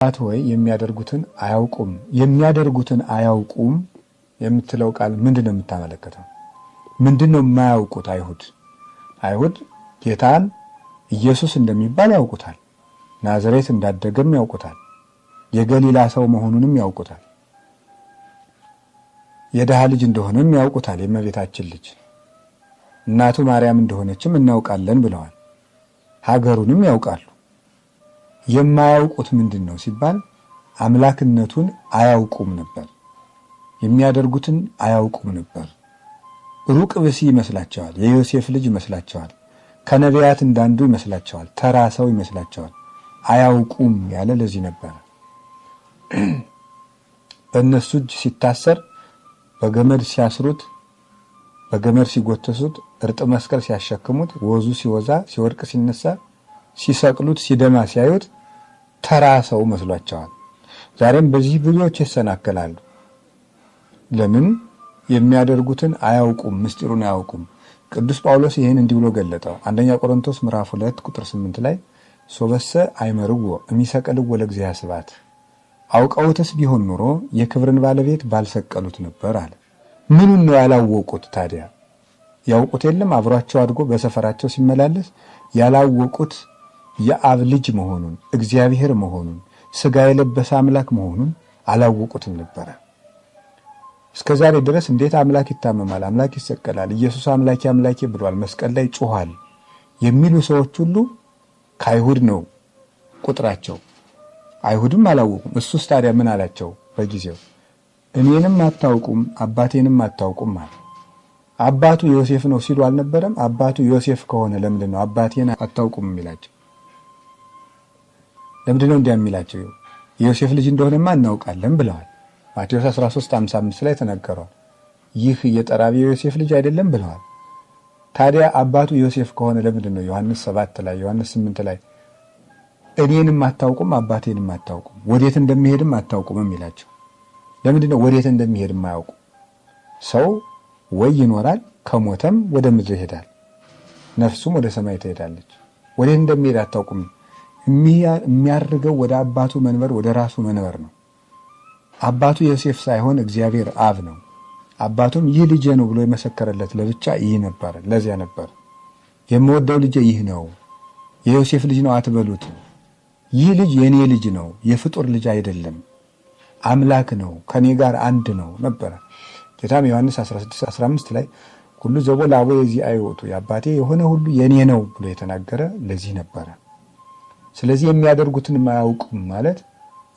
አባት ሆይ የሚያደርጉትን አያውቁም የምትለው ቃል ምንድነው የምታመለክተው? ምንድነው የማያውቁት? አይሁድ ጌታን ኢየሱስ እንደሚባል ያውቁታል። ናዝሬት እንዳደገም ያውቁታል። የገሊላ ሰው መሆኑንም ያውቁታል። የደሃ ልጅ እንደሆነም ያውቁታል። የእመቤታችን ልጅ እናቱ ማርያም እንደሆነችም እናውቃለን ብለዋል። ሀገሩንም ያውቃሉ። የማያውቁት ምንድነው ሲባል አምላክነቱን አያውቁም ነበር። የሚያደርጉትን አያውቁም ነበር። ሩቅ ብሲ ይመስላቸዋል። የዮሴፍ ልጅ ይመስላቸዋል። ከነቢያት እንዳንዱ ይመስላቸዋል። ተራ ሰው ይመስላቸዋል። አያውቁም ያለ ለዚህ ነበር። በእነሱ እጅ ሲታሰር፣ በገመድ ሲያስሩት፣ በገመድ ሲጎተሱት፣ እርጥ መስቀል ሲያሸክሙት፣ ወዙ ሲወዛ፣ ሲወድቅ ሲነሳ፣ ሲሰቅሉት፣ ሲደማ ሲያዩት ተራ ሰው መስሏቸዋል። ዛሬም በዚህ ብዙዎች ይሰናከላሉ። ለምን? የሚያደርጉትን አያውቁም፣ ምስጢሩን አያውቁም። ቅዱስ ጳውሎስ ይህን እንዲህ ብሎ ገለጠው። አንደኛ ቆሮንቶስ ምዕራፍ 2 ቁጥር 8 ላይ ሶበሰ አይመርዎ እሚሰቀልዎ ለእግዚአብሔር ስብሐት፣ አውቀውትስ ቢሆን ኑሮ የክብርን ባለቤት ባልሰቀሉት ነበር አለ። ምኑን ነው ያላወቁት ታዲያ? ያውቁት የለም? አብሯቸው አድጎ በሰፈራቸው ሲመላለስ ያላወቁት የአብ ልጅ መሆኑን፣ እግዚአብሔር መሆኑን፣ ሥጋ የለበሰ አምላክ መሆኑን አላወቁትም ነበረ። እስከዛሬ ድረስ እንዴት አምላክ ይታመማል፣ አምላክ ይሰቀላል፣ ኢየሱስ አምላኬ አምላኬ ብሏል፣ መስቀል ላይ ጮኋል የሚሉ ሰዎች ሁሉ ከአይሁድ ነው ቁጥራቸው። አይሁድም አላወቁም። እሱስ ታዲያ ምን አላቸው? በጊዜው እኔንም አታውቁም አባቴንም አታውቁም አለ። አባቱ ዮሴፍ ነው ሲሉ አልነበረም? አባቱ ዮሴፍ ከሆነ ለምንድን ነው አባቴን አታውቁም የሚላቸው? ለምንድን ነው እንዲያ የሚላቸው? የዮሴፍ ልጅ እንደሆነማ እናውቃለን ብለዋል። ማቴዎስ 13:55 ላይ ተነገሯል። ይህ የጠራቢ ዮሴፍ ልጅ አይደለም ብለዋል። ታዲያ አባቱ ዮሴፍ ከሆነ ለምንድን ነው ዮሐንስ 7 ላይ ዮሐንስ 8 ላይ እኔንም አታውቁም አባቴንም አታውቁም ወዴት እንደሚሄድም አታውቁም የሚላቸው? ለምንድን ነው ወዴት እንደሚሄድ የማያውቁ? ሰው ወይ ይኖራል፣ ከሞተም ወደ ምድር ይሄዳል፣ ነፍሱም ወደ ሰማይ ትሄዳለች። ወዴት እንደሚሄድ አታውቁም። የሚያርገው ወደ አባቱ መንበር፣ ወደ ራሱ መንበር ነው። አባቱ ዮሴፍ ሳይሆን እግዚአብሔር አብ ነው። አባቱም ይህ ልጄ ነው ብሎ የመሰከረለት ለብቻ ይህ ነበር። ለዚያ ነበር የምወደው ልጄ ይህ ነው፣ የዮሴፍ ልጅ ነው አትበሉት። ይህ ልጅ የኔ ልጅ ነው፣ የፍጡር ልጅ አይደለም፣ አምላክ ነው፣ ከኔ ጋር አንድ ነው ነበረ። ጌታም ዮሐንስ 16:15 ላይ ሁሉ ዘቦ ላቦ የዚህ አይወጡ የአባቴ የሆነ ሁሉ የኔ ነው ብሎ የተናገረ ለዚህ ነበረ። ስለዚህ የሚያደርጉትን የማያውቁም ማለት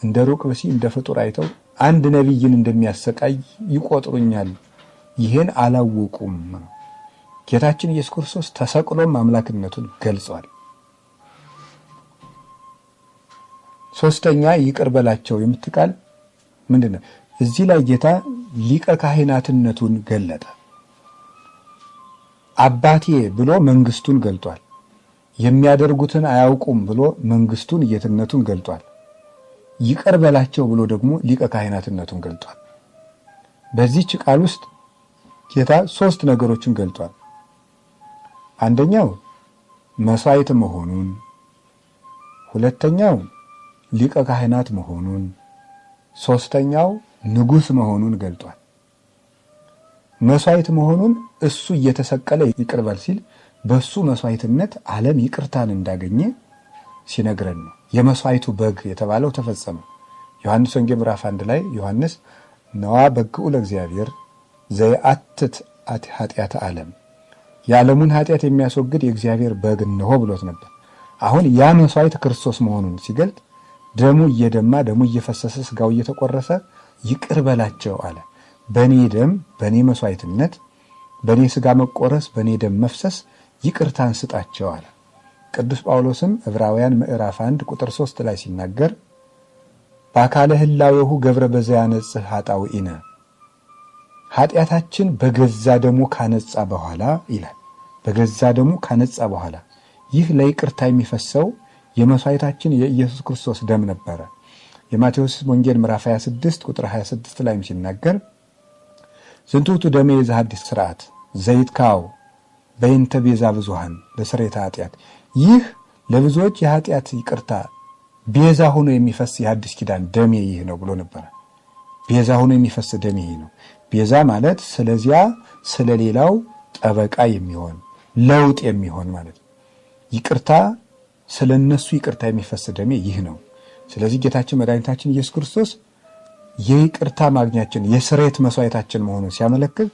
እንደ ሩቅ ብሲ እንደ ፍጡር አይተው አንድ ነቢይን እንደሚያሰቃይ ይቆጥሩኛል። ይሄን አላወቁም። ጌታችን ኢየሱስ ክርስቶስ ተሰቅሎም አምላክነቱን ገልጿል። ሶስተኛ ይቅር በላቸው የምትቃል ምንድነው? እዚህ ላይ ጌታ ሊቀ ካህናትነቱን ገለጠ። አባቴ ብሎ መንግስቱን ገልጧል። የሚያደርጉትን አያውቁም ብሎ መንግስቱን ጌትነቱን ገልጧል። ይቅር በላቸው ብሎ ደግሞ ሊቀ ካህናትነቱን ገልጧል። በዚህች ቃል ውስጥ ጌታ 3 ነገሮችን ገልጧል። አንደኛው መስዋዕት መሆኑን፣ ሁለተኛው ሊቀ ካህናት መሆኑን፣ ሶስተኛው ንጉሥ መሆኑን ገልጧል። መስዋዕት መሆኑን እሱ እየተሰቀለ ይቅር በል ሲል በሱ መስዋዕትነት ዓለም ይቅርታን እንዳገኘ ሲነግረን ነው። የመስዋዕቱ በግ የተባለው ተፈጸመ። ዮሐንስ ወንጌል ምዕራፍ 1 ላይ ዮሐንስ ነዋ በግዑ ለእግዚአብሔር ዘየአትት ኃጢአተ ዓለም፣ የዓለሙን ኃጢአት የሚያስወግድ የእግዚአብሔር በግ እነሆ ብሎት ነበር። አሁን ያ መስዋዕት ክርስቶስ መሆኑን ሲገልጥ ደሙ እየደማ ደሙ እየፈሰሰ ስጋው እየተቆረሰ ይቅር በላቸው አለ። በኔ ደም በኔ መስዋዕትነት በኔ ስጋ መቆረስ በኔ ደም መፍሰስ ይቅርታን ስጣቸው አለ። ቅዱስ ጳውሎስም ዕብራውያን ምዕራፍ 1 ቁጥር 3 ላይ ሲናገር በአካለ ህላዌሁ ገብረ በዛ ያነጽህ ኃጣውኢነ፣ ኃጢአታችን በገዛ ደሙ ካነጻ በኋላ ይላል። በገዛ ደሙ ካነጻ በኋላ ይህ ለይቅርታ የሚፈሰው የመስዋዕታችን የኢየሱስ ክርስቶስ ደም ነበረ። የማቴዎስ ወንጌል ምዕራፍ 26 ቁጥር 26 ላይም ሲናገር ዝንቱ ውእቱ ደሜ ዘሐዲስ ሥርዓት ዘይትካው በእንተ ቤዛ ብዙኃን ለስርየተ ኃጢአት፣ ይህ ለብዙዎች የኃጢአት ይቅርታ ቤዛ ሆኖ የሚፈስ የአዲስ ኪዳን ደሜ ይህ ነው ብሎ ነበር። ቤዛ ሆኖ የሚፈስ ደሜ ይህ ነው። ቤዛ ማለት ስለዚያ ስለሌላው ጠበቃ የሚሆን ለውጥ የሚሆን ማለት ነው። ይቅርታ ስለነሱ ይቅርታ የሚፈስ ደሜ ይህ ነው። ስለዚህ ጌታችን መድኃኒታችን ኢየሱስ ክርስቶስ የይቅርታ ማግኛችን የስርየት መስዋዕታችን መሆኑን ሲያመለክት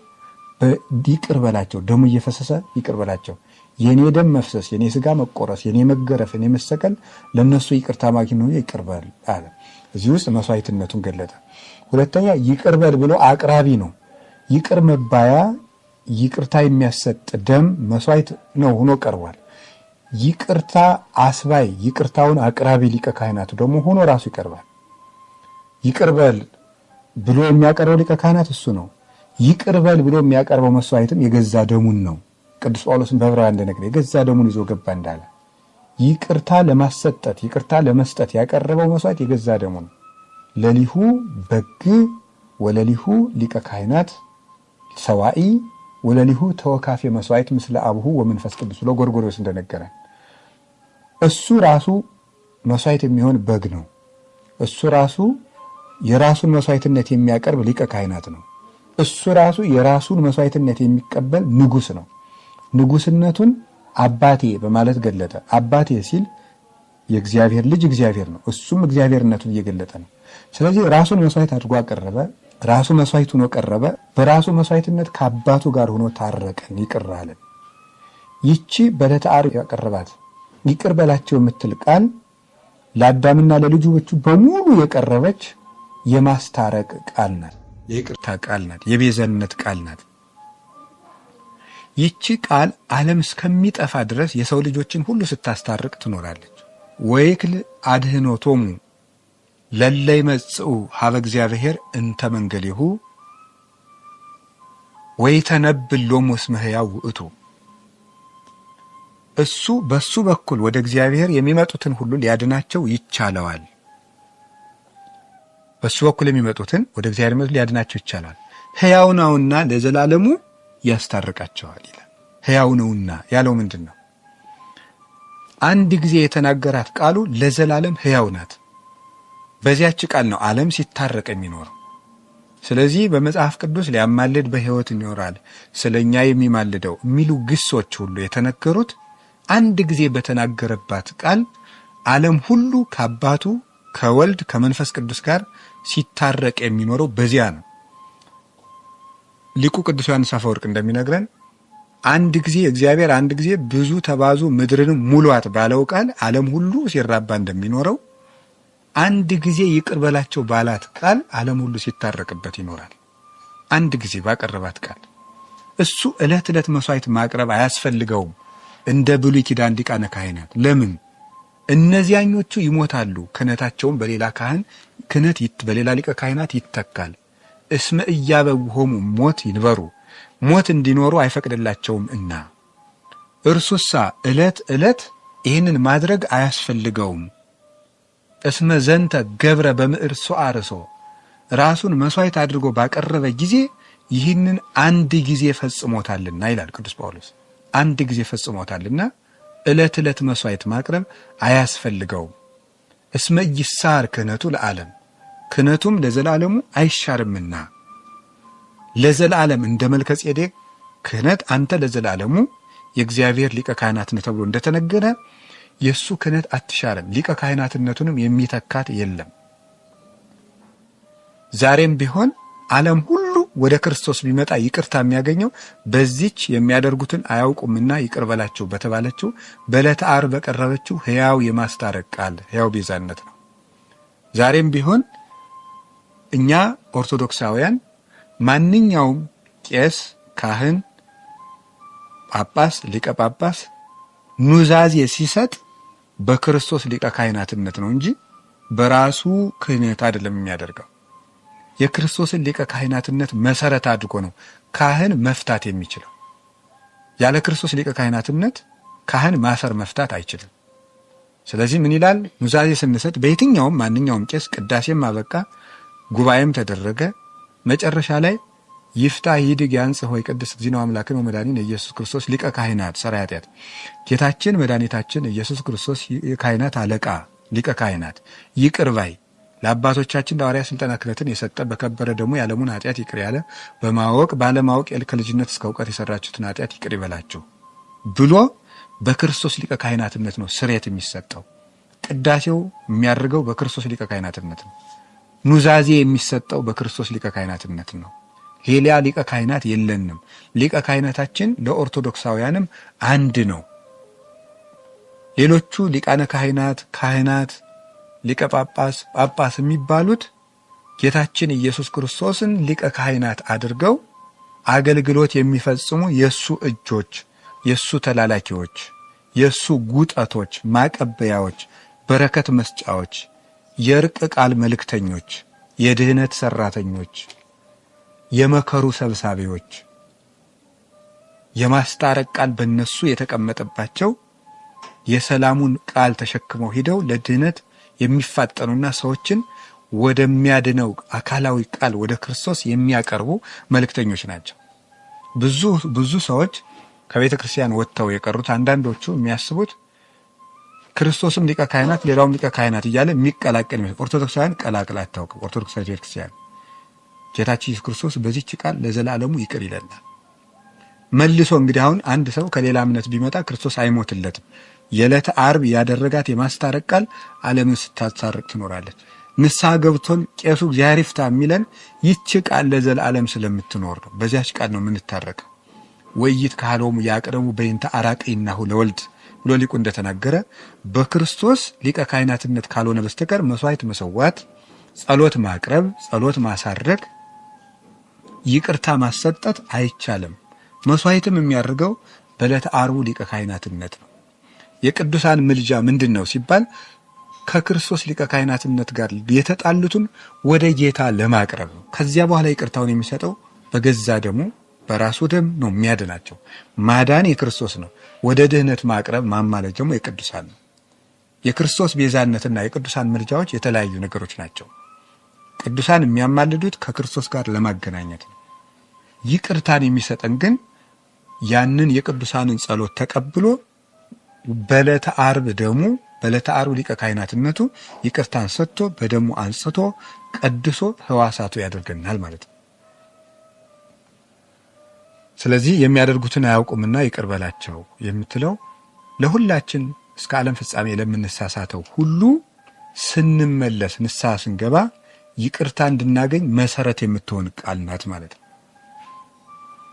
ይቅር በላቸው፣ ደሙ እየፈሰሰ ይቅር በላቸው። የኔ ደም መፍሰስ፣ የኔ ስጋ መቆረስ፣ የኔ መገረፍ፣ የኔ መሰቀል ለነሱ ይቅርታ ማግኘት ነው። ይቅር በል አለ። እዚህ ውስጥ መስዋዕትነቱን ገለጠ። ሁለተኛ ይቅር በል ብሎ አቅራቢ ነው። ይቅር መባያ ይቅርታ የሚያሰጥ ደም መስዋዕት ነው ሆኖ ቀርቧል። ይቅርታ አስባይ ይቅርታውን አቅራቢ ሊቀ ካህናቱ ደግሞ ሆኖ ራሱ ይቀርባል። ይቅር በል ብሎ የሚያቀርበው ሊቀ ካህናት እሱ ነው። ይቅር በል ብሎ የሚያቀርበው መስዋዕትም የገዛ ደሙን ነው። ቅዱስ ጳውሎስን በዕብራውያን እንደነገረ የገዛ ደሙን ይዞ ገባ እንዳለ ይቅርታ ለማሰጠት ይቅርታ ለመስጠት ያቀረበው መስዋዕት የገዛ ደሙ ነው። ለሊሁ በግ ወለሊሁ ሊቀ ካህናት ሰዋኢ ወለሊሁ ተወካፌ መስዋዕት ምስለ አቡሁ ወመንፈስ ቅዱስ ብሎ ጎርጎርዮስ እንደነገረን እሱ ራሱ መስዋዕት የሚሆን በግ ነው። እሱ ራሱ የራሱን መስዋዕትነት የሚያቀርብ ሊቀ ካህናት ነው። እሱ ራሱ የራሱን መስዋዕትነት የሚቀበል ንጉሥ ነው። ንጉሥነቱን አባቴ በማለት ገለጠ። አባቴ ሲል የእግዚአብሔር ልጅ እግዚአብሔር ነው። እሱም እግዚአብሔርነቱን እየገለጠ ነው። ስለዚህ ራሱን መስዋዕት አድርጎ አቀረበ። ራሱ መስዋዕት ሆኖ ቀረበ። በራሱ መስዋዕትነት ከአባቱ ጋር ሆኖ ታረቀን፣ ይቅር አለን። ይቺ በዕለተ ዓርብ ያቀረባት ይቅር በላቸው የምትል ቃል ለአዳምና ለልጆቹ በሙሉ የቀረበች የማስታረቅ ቃል ናት። የይቅርታ ቃል ናት። የቤዛነት ቃል ናት። ይቺ ቃል ዓለም እስከሚጠፋ ድረስ የሰው ልጆችን ሁሉ ስታስታርቅ ትኖራለች። ወይክል አድህኖቶሙ ለለ ይመጽኡ ሀበ እግዚአብሔር እንተ መንገሌሁ ወይተነብል ሎሙ እስመ ሕያው ውእቱ። እሱ በሱ በኩል ወደ እግዚአብሔር የሚመጡትን ሁሉ ሊያድናቸው ይቻለዋል። በሱ በኩል የሚመጡትን ወደ እግዚአብሔር ሊያድናቸው ይቻላል። ሕያው ነውና ለዘላለሙ ያስታርቃቸዋል ይላል። ሕያው ነውና ያለው ምንድን ነው? አንድ ጊዜ የተናገራት ቃሉ ለዘላለም ሕያው ናት። በዚያች ቃል ነው ዓለም ሲታረቅ የሚኖረው። ስለዚህ በመጽሐፍ ቅዱስ ሊያማልድ በሕይወት ይኖራል፣ ስለኛ የሚማልደው የሚሉ ግሶች ሁሉ የተነገሩት አንድ ጊዜ በተናገረባት ቃል ዓለም ሁሉ ከአባቱ ከወልድ ከመንፈስ ቅዱስ ጋር ሲታረቅ የሚኖረው በዚያ ነው። ሊቁ ቅዱስ ዮሐንስ አፈወርቅ እንደሚነግረን አንድ ጊዜ እግዚአብሔር አንድ ጊዜ ብዙ ተባዙ ምድርንም ሙሏት ባለው ቃል ዓለም ሁሉ ሲራባ እንደሚኖረው አንድ ጊዜ ይቅር በላቸው ባላት ቃል ዓለም ሁሉ ሲታረቅበት ይኖራል። አንድ ጊዜ ባቀረባት ቃል እሱ ዕለት ዕለት መስዋዕት ማቅረብ አያስፈልገውም እንደ ብሉይ ኪዳን ሊቃነ ካህናት። ለምን? እነዚያኞቹ ይሞታሉ፣ ክህነታቸውም በሌላ ካህን ክህነት በሌላ ሊቀ ካህናት ይተካል። እስመ ኢያበውሆሙ ሞት ይንበሩ፣ ሞት እንዲኖሩ አይፈቅድላቸውም እና እርሱሳ ዕለት ዕለት ይህንን ማድረግ አያስፈልገውም። እስመ ዘንተ ገብረ በምዕር ሶአርሶ፣ ራሱን መስዋዕት አድርጎ ባቀረበ ጊዜ ይህንን አንድ ጊዜ ፈጽሞታልና ይላል ቅዱስ ጳውሎስ። አንድ ጊዜ ፈጽሞታልና ዕለት ዕለት መስዋዕት ማቅረብ አያስፈልገውም። እስመ ይሳር ክህነቱ ለዓለም፣ ክህነቱም ለዘላለሙ አይሻርምና። ለዘላለም እንደ መልከ ጼዴቅ ክህነት አንተ ለዘላለሙ የእግዚአብሔር ሊቀ ካህናት ነህ ተብሎ እንደተነገረ የእሱ ክህነት አትሻርም፣ ሊቀ ካህናትነቱንም የሚተካት የለም። ዛሬም ቢሆን ዓለም ሁሉ ወደ ክርስቶስ ቢመጣ ይቅርታ የሚያገኘው በዚች የሚያደርጉትን አያውቁምና ይቅር በላቸው በተባለችው በዕለተ ዓርብ በቀረበችው ሕያው የማስታረቅ ቃል ሕያው ቤዛነት ነው። ዛሬም ቢሆን እኛ ኦርቶዶክሳውያን ማንኛውም ቄስ፣ ካህን፣ ጳጳስ፣ ሊቀ ጳጳስ ኑዛዜ ሲሰጥ በክርስቶስ ሊቀ ካህናትነት ነው እንጂ በራሱ ክህነት አይደለም የሚያደርገው። የክርስቶስን ሊቀ ካህናትነት መሰረት አድርጎ ነው ካህን መፍታት የሚችለው። ያለ ክርስቶስ ሊቀ ካህናትነት ካህን ማሰር መፍታት አይችልም። ስለዚህ ምን ይላል? ኑዛዜ ስንሰጥ በየትኛውም ማንኛውም ቄስ ቅዳሴም አበቃ፣ ጉባኤም ተደረገ፣ መጨረሻ ላይ ይፍታ ይድግ ያንጽህ ሆይ ቅድስት እግዚእነ አምላክነ ወመድኃኒነ ኢየሱስ ክርስቶስ ሊቀ ካህናት ሠራየ ኃጢአት፣ ጌታችን መድኃኒታችን ኢየሱስ ክርስቶስ የካህናት አለቃ ሊቀ ካህናት፣ ይቅር ባይ፣ ለአባቶቻችን ለሐዋርያት ስልጣነ ክህነትን የሰጠ በከበረ ደግሞ የዓለሙን ኃጢአት ይቅር ያለ በማወቅ ባለማወቅ ከልጅነት እስከ እውቀት የሰራችሁትን ኃጢአት ይቅር ይበላችሁ ብሎ በክርስቶስ ሊቀ ካህናትነት ነው ስርየት የሚሰጠው። ቅዳሴው የሚያደርገው በክርስቶስ ሊቀ ካህናትነት ነው። ኑዛዜ የሚሰጠው በክርስቶስ ሊቀ ካህናትነት ነው። ሌላ ሊቀ ካህናት የለንም። ሊቀ ካህናታችን ለኦርቶዶክሳውያንም አንድ ነው። ሌሎቹ ሊቃነ ካህናት፣ ካህናት፣ ሊቀ ጳጳስ፣ ጳጳስ የሚባሉት ጌታችን ኢየሱስ ክርስቶስን ሊቀ ካህናት አድርገው አገልግሎት የሚፈጽሙ የሱ እጆች፣ የሱ ተላላኪዎች፣ የሱ ጉጠቶች፣ ማቀበያዎች፣ በረከት መስጫዎች፣ የእርቅ ቃል መልእክተኞች፣ የድህነት ሰራተኞች፣ የመከሩ ሰብሳቢዎች፣ የማስታረቅ ቃል በእነሱ የተቀመጠባቸው የሰላሙን ቃል ተሸክመው ሂደው ለድህነት የሚፋጠኑና ሰዎችን ወደሚያድነው አካላዊ ቃል ወደ ክርስቶስ የሚያቀርቡ መልእክተኞች ናቸው። ብዙ ሰዎች ከቤተ ክርስቲያን ወጥተው የቀሩት አንዳንዶቹ የሚያስቡት ክርስቶስም ሊቀ ካህናት ሌላውም ሊቀ ካህናት እያለ የሚቀላቀል ነው። ኦርቶዶክሳውያን ቀላቅላ አታውቅም። ኦርቶዶክሳዊ ቤተ ክርስቲያን ጌታችን ኢየሱስ ክርስቶስ በዚህች ቃል ለዘላለሙ ይቅር ይለናል። መልሶ እንግዲህ አሁን አንድ ሰው ከሌላ እምነት ቢመጣ ክርስቶስ አይሞትለትም። የዕለተ ዓርብ ያደረጋት የማስታረቅ ቃል ዓለምን ስታስታርቅ ትኖራለች። ንስሐ ገብቶን ቄሱ እግዚአብሔር ይፍታ የሚለን ይህች ቃል ለዘላለም ስለምትኖር ነው። በዚያች ቃል ነው የምንታረቀው። ወይት ካህሎሙ ያቅርቡ በይንተ አራቅይናሁ ለወልድ ብሎ ሊቁ እንደተናገረ በክርስቶስ ሊቀ ካህናትነት ካልሆነ በስተቀር መስዋዕት መሰዋት፣ ጸሎት ማቅረብ፣ ጸሎት ማሳረግ፣ ይቅርታ ማሰጠት አይቻልም። መስዋዕትም የሚያደርገው በዕለተ ዓርቡ ሊቀ ካህናትነት ነው። የቅዱሳን ምልጃ ምንድን ነው ሲባል ከክርስቶስ ሊቀ ካህናትነት ጋር የተጣሉትን ወደ ጌታ ለማቅረብ ነው። ከዚያ በኋላ ይቅርታውን የሚሰጠው በገዛ ደሙ በራሱ ደም ነው የሚያድናቸው። ማዳን የክርስቶስ ነው። ወደ ድህነት ማቅረብ ማማለድ ደግሞ የቅዱሳን ነው። የክርስቶስ ቤዛነትና የቅዱሳን ምልጃዎች የተለያዩ ነገሮች ናቸው። ቅዱሳን የሚያማልዱት ከክርስቶስ ጋር ለማገናኘት ነው። ይቅርታን የሚሰጠን ግን ያንን የቅዱሳንን ጸሎት ተቀብሎ በዕለተ ዓርብ ደሙ በዕለተ ዓርብ ሊቀ ካህናትነቱ ይቅርታን ሰጥቶ በደሙ አንጽቶ ቀድሶ ሕዋሳቱ ያደርገናል ማለት ነው። ስለዚህ የሚያደርጉትን አያውቁምና ይቅር በላቸው የምትለው ለሁላችን እስከ ዓለም ፍጻሜ ለምንሳሳተው ሁሉ ስንመለስ ንስሐ ስንገባ ይቅርታ እንድናገኝ መሰረት የምትሆን ቃል ናት ማለት ነው።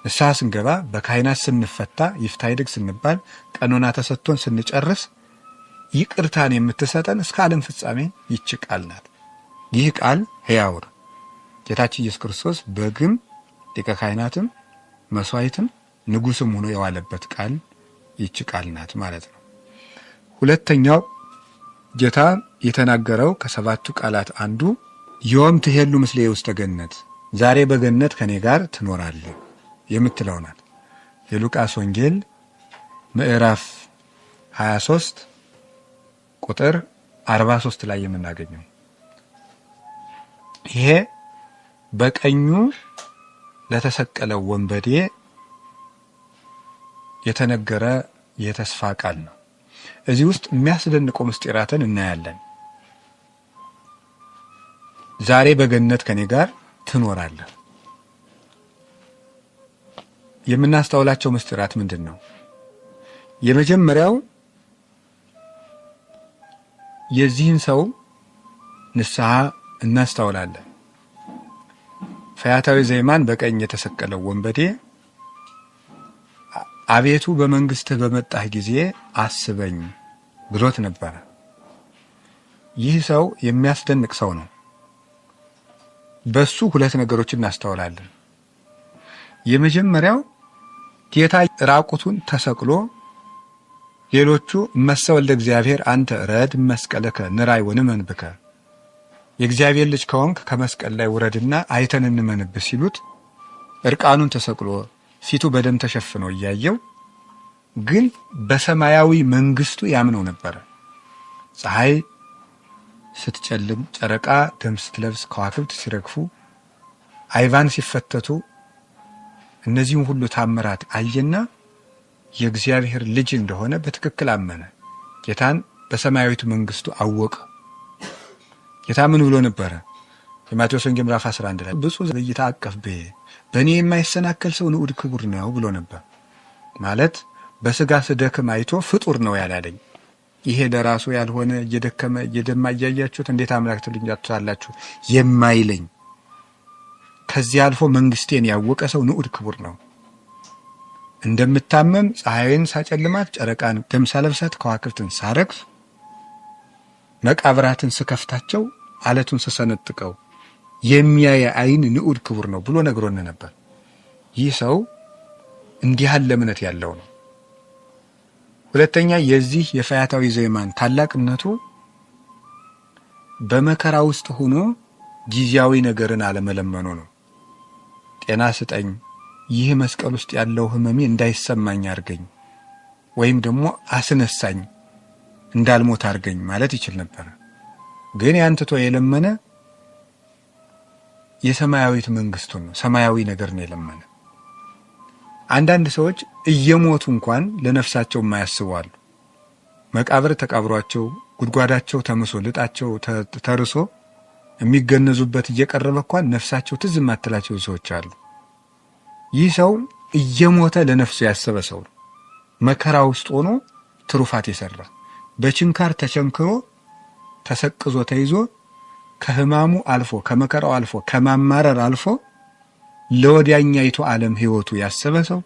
ንስሐ ስንገባ በካህናት ስንፈታ ይፍታ ይድግ ስንባል ቀኖና ተሰጥቶን ስንጨርስ ይቅርታን የምትሰጠን እስከ ዓለም ፍጻሜ ይች ቃል ናት። ይህ ቃል ሕያው ነው። ጌታችን ኢየሱስ ክርስቶስ በግም ሊቀ ካህናትም መስዋዕትም ንጉስም ሆኖ የዋለበት ቃል ይች ቃል ናት ማለት ነው። ሁለተኛው ጌታ የተናገረው ከሰባቱ ቃላት አንዱ ዮም ትሄሉ ምስሌ ውስተ ገነት፣ ዛሬ በገነት ከኔ ጋር ትኖራለህ የምትለው ናት። የሉቃስ ወንጌል ምዕራፍ 23 ቁጥር 43 ላይ የምናገኘው ይሄ በቀኙ ለተሰቀለው ወንበዴ የተነገረ የተስፋ ቃል ነው። እዚህ ውስጥ የሚያስደንቁ ምስጢራትን እናያለን። ዛሬ በገነት ከኔ ጋር ትኖራለህ። የምናስተውላቸው ምስጢራት ምንድን ነው? የመጀመሪያው የዚህን ሰው ንስሐ እናስተውላለን። ፈያታዊ ዘይማን በቀኝ የተሰቀለው ወንበዴ አቤቱ በመንግስትህ በመጣህ ጊዜ አስበኝ ብሎት ነበረ። ይህ ሰው የሚያስደንቅ ሰው ነው። በሱ ሁለት ነገሮችን እናስተውላለን። የመጀመሪያው ጌታ ራቁቱን ተሰቅሎ ሌሎቹ መሰወልደ እግዚአብሔር አንተ ረድ መስቀለከ ንራይ ወንመንብከ፣ የእግዚአብሔር ልጅ ከሆንክ ከመስቀል ላይ ውረድና አይተን እንመንብህ ሲሉት እርቃኑን ተሰቅሎ ፊቱ በደም ተሸፍኖ እያየው ግን በሰማያዊ መንግስቱ ያምነው ነበረ። ፀሐይ ስትጨልም፣ ጨረቃ ደም ስትለብስ፣ ከዋክብት ሲረግፉ፣ አይቫን ሲፈተቱ እነዚህም ሁሉ ታምራት አየና የእግዚአብሔር ልጅ እንደሆነ በትክክል አመነ። ጌታን በሰማያዊቱ መንግስቱ አወቀ። ጌታ ምን ብሎ ነበረ? የማቴዎስ ወንጌል ምዕራፍ 11 ላይ ብፁዕ ዘኢይትዐቀፍ ብየ በእኔ የማይሰናከል ሰው ንዑድ ክቡር ነው ብሎ ነበር። ማለት በስጋ ስደክም አይቶ ፍጡር ነው ያላለኝ፣ ይሄ ለራሱ ያልሆነ እየደከመ እየደማ እያያችሁት እንዴት አምላክ ትሉኛላችሁ የማይለኝ ከዚህ አልፎ መንግስቴን ያወቀ ሰው ንዑድ ክቡር ነው። እንደምታመም ፀሐይን ሳጨልማት ጨረቃን ደም ሳለብሳት ከዋክብትን ሳረግፍ መቃብራትን ስከፍታቸው አለቱን ስሰነጥቀው የሚያይ አይን ንዑድ ክቡር ነው ብሎ ነግሮን ነበር። ይህ ሰው እንዲህ ያለ እምነት ያለው ነው። ሁለተኛ የዚህ የፈያታዊ ዘየማን ታላቅነቱ በመከራ ውስጥ ሆኖ ጊዜያዊ ነገርን አለመለመኑ ነው። ጤና ስጠኝ፣ ይህ መስቀል ውስጥ ያለው ህመሜ እንዳይሰማኝ አርገኝ፣ ወይም ደግሞ አስነሳኝ፣ እንዳልሞት አርገኝ ማለት ይችል ነበር። ግን ያንተቶ የለመነ የሰማያዊት መንግስቱን ነው፣ ሰማያዊ ነገር ነው የለመነ። አንዳንድ ሰዎች እየሞቱ እንኳን ለነፍሳቸው የማያስቡ አሉ። መቃብር ተቃብሯቸው ጉድጓዳቸው ተምሶ ልጣቸው ተርሶ የሚገነዙበት እየቀረበ እንኳን ነፍሳቸው ትዝ የማትላቸው ሰዎች አሉ። ይህ ሰው እየሞተ ለነፍሱ ያሰበ ሰው ነው። መከራ ውስጥ ሆኖ ትሩፋት የሰራ በችንካር ተቸንክሮ ተሰቅዞ ተይዞ ከህማሙ አልፎ ከመከራው አልፎ ከማማረር አልፎ ለወዲያኛይቱ ዓለም ህይወቱ ያሰበ ሰው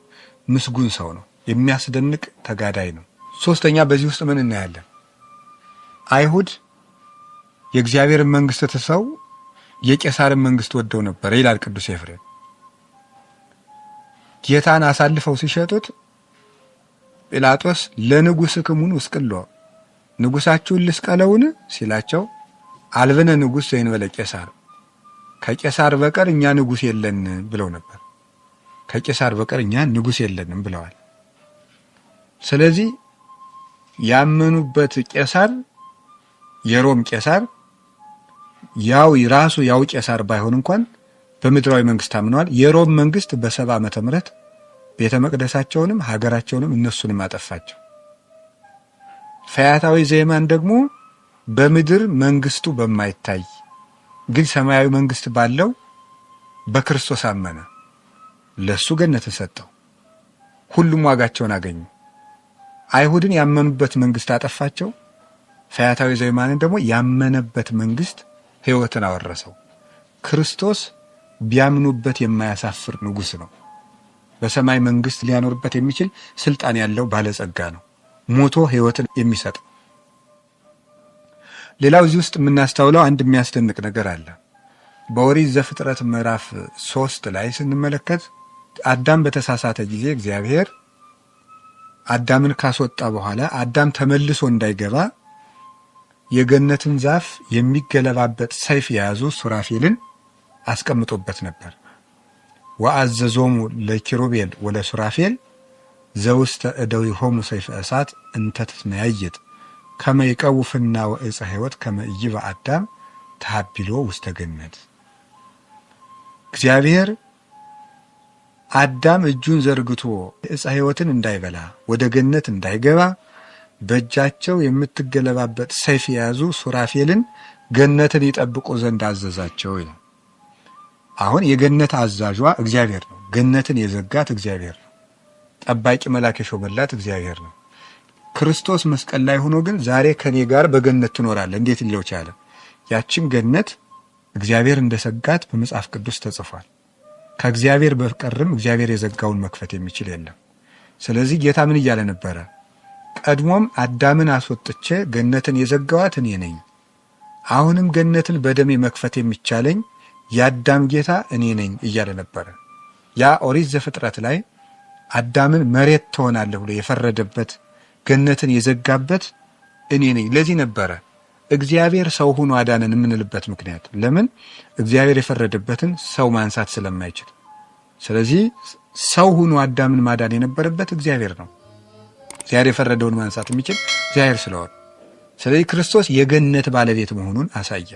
ምስጉን ሰው ነው። የሚያስደንቅ ተጋዳይ ነው። ሶስተኛ በዚህ ውስጥ ምን እናያለን? አይሁድ የእግዚአብሔርን መንግስት ትተው የቄሳርን መንግስት ወደው ነበር ይላል ቅዱስ ኤፍሬም። ጌታን አሳልፈው ሲሸጡት ጲላጦስ ለንጉሥክሙን ውስቅሎ ንጉሳችሁን ልስቀለውን ሲላቸው አልብነ ንጉሥ ዘእንበለ ቄሳር ከቄሳር በቀር እኛ ንጉሥ የለን ብለው ነበር። ከቄሳር በቀር እኛ ንጉሥ የለንም ብለዋል። ስለዚህ ያመኑበት ቄሳር የሮም ቄሳር ያው ራሱ ያው ቄሳር ባይሆን እንኳን በምድራዊ መንግስት አምነዋል። የሮም መንግስት በ70 ዓመተ ምህረት ቤተ መቅደሳቸውንም ሀገራቸውንም እነሱንም አጠፋቸው። ፈያታዊ ዘየማን ደግሞ በምድር መንግስቱ በማይታይ ግን ሰማያዊ መንግስት ባለው በክርስቶስ አመነ። ለሱ ገነትን ሰጠው። ሁሉም ዋጋቸውን አገኙ። አይሁድን ያመኑበት መንግስት አጠፋቸው። ፈያታዊ ዘየማንን ደግሞ ያመነበት መንግስት ህይወትን አወረሰው። ክርስቶስ ቢያምኑበት የማያሳፍር ንጉስ ነው። በሰማይ መንግስት ሊያኖርበት የሚችል ስልጣን ያለው ባለጸጋ ነው። ሞቶ ህይወትን የሚሰጥ። ሌላው እዚህ ውስጥ የምናስተውለው አንድ የሚያስደንቅ ነገር አለ። በኦሪት ዘፍጥረት ምዕራፍ 3 ላይ ስንመለከት አዳም በተሳሳተ ጊዜ እግዚአብሔር አዳምን ካስወጣ በኋላ አዳም ተመልሶ እንዳይገባ የገነትን ዛፍ የሚገለባበት ሰይፍ የያዙ ሱራፌልን አስቀምጦበት ነበር። ወአዘዞሙ ለኪሩቤል ወለሱራፌል ዘውስተ እደዊሆሙ ሰይፈ እሳት እንተ ትትመያየጥ ከመ ይቀውፍና ወዕፀ ሕይወት ከመ ኢይብአ አዳም ተሃቢሎ ውስተ ገነት። እግዚአብሔር አዳም እጁን ዘርግቶ ዕፀ ሕይወትን እንዳይበላ ወደ ገነት እንዳይገባ በእጃቸው የምትገለባበት ሰይፍ የያዙ ሱራፌልን ገነትን ይጠብቁ ዘንድ አዘዛቸው ይላል። አሁን የገነት አዛዧ እግዚአብሔር ነው። ገነትን የዘጋት እግዚአብሔር ነው። ጠባቂ መልአክ የሾመላት እግዚአብሔር ነው። ክርስቶስ መስቀል ላይ ሆኖ ግን ዛሬ ከኔ ጋር በገነት ትኖራለህ እንዴት ሊለው ቻለ? ያችን ገነት እግዚአብሔር እንደሰጋት በመጽሐፍ ቅዱስ ተጽፏል። ከእግዚአብሔር በቀርም እግዚአብሔር የዘጋውን መክፈት የሚችል የለም። ስለዚህ ጌታ ምን እያለ ነበረ? ቀድሞም አዳምን አስወጥቼ ገነትን የዘጋዋት እኔ ነኝ። አሁንም ገነትን በደሜ መክፈት የሚቻለኝ የአዳም ጌታ እኔ ነኝ እያለ ነበረ። ያ ኦሪት ዘፍጥረት ላይ አዳምን መሬት ትሆናለህ ብሎ የፈረደበት ገነትን የዘጋበት እኔ ነኝ። ለዚህ ነበረ እግዚአብሔር ሰው ሆኖ አዳነን የምንልበት ምክንያት። ለምን? እግዚአብሔር የፈረደበትን ሰው ማንሳት ስለማይችል። ስለዚህ ሰው ሆኖ አዳምን ማዳን የነበረበት እግዚአብሔር ነው። እግዚአብሔር የፈረደውን ማንሳት የሚችል እግዚአብሔር ስለሆነ፣ ስለዚህ ክርስቶስ የገነት ባለቤት መሆኑን አሳየ።